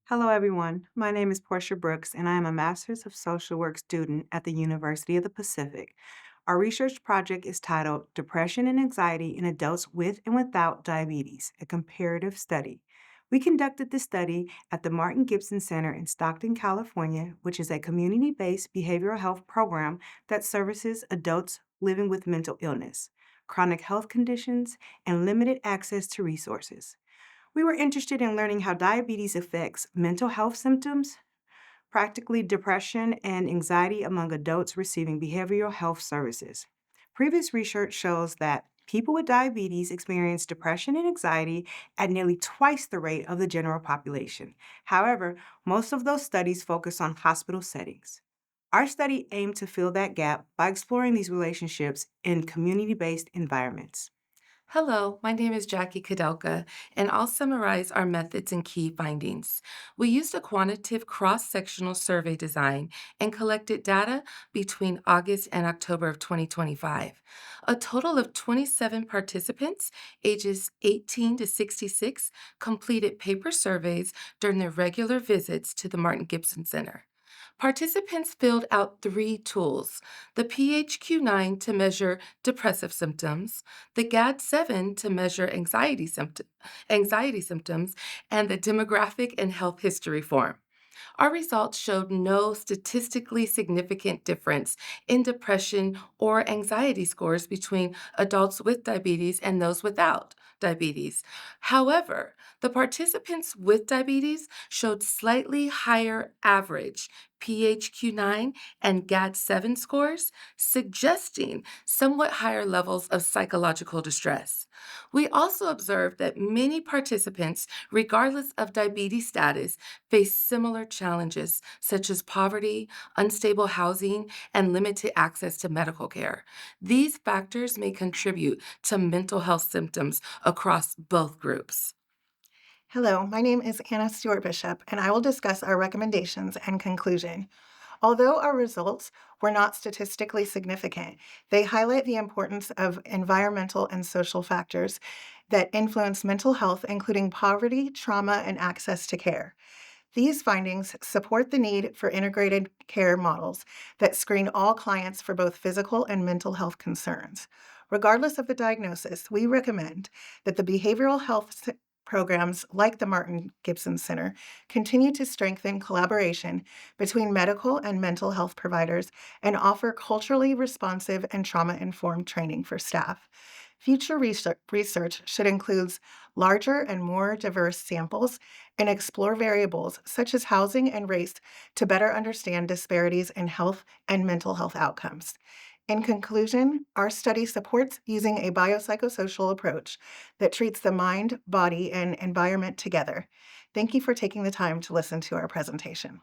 Hello, everyone. My name is Portia Brooks, and I am a Master's of Social Work student at the University of the Pacific. Our research project is titled Depression and Anxiety in Adults with and Without Diabetes, a Comparative Study. We conducted this study at the Martin Gibson Center in Stockton, California, which is a community based behavioral health program that services adults living with mental illness, chronic health conditions, and limited access to resources. We were interested in learning how diabetes affects mental health symptoms, practically depression and anxiety among adults receiving behavioral health services. Previous research shows that people with diabetes experience depression and anxiety at nearly twice the rate of the general population. However, most of those studies focus on hospital settings. Our study aimed to fill that gap by exploring these relationships in community based environments. Hello, my name is Jackie Koudelka, and I'll summarize our methods and key findings. We used a quantitative cross sectional survey design and collected data between August and October of 2025. A total of 27 participants, ages 18 to 66, completed paper surveys during their regular visits to the Martin Gibson Center. Participants filled out three tools: the PHQ-9 to measure depressive symptoms, the GAD-7 to measure anxiety symptoms, and the demographic and health history form. Our results showed no statistically significant difference in depression or anxiety scores between adults with diabetes and those without diabetes. However, the participants with diabetes showed slightly higher average PHQ-9 and GAD-7 scores, suggesting somewhat higher levels of psychological distress. We also observed that many participants, regardless of diabetes status, face similar challenges such as poverty, unstable housing, and limited access to medical care. These factors may contribute to mental health symptoms across both groups. Hello, my name is Anna Stewart Bishop, and I will discuss our recommendations and conclusion. Although our results were not statistically significant, they highlight the importance of environmental and social factors that influence mental health, including poverty, trauma, and access to care. These findings support the need for integrated care models that screen all clients for both physical and mental health concerns. Regardless of the diagnosis, we recommend that the behavioral health programs like the Martin Gibson Center continue to strengthen collaboration between medical and mental health providers and offer culturally responsive and trauma informed training for staff. Future research should include larger and more diverse samples and explore variables such as housing and race to better understand disparities in health and mental health outcomes. In conclusion, our study supports using a biopsychosocial approach that treats the mind, body, and environment together. Thank you for taking the time to listen to our presentation.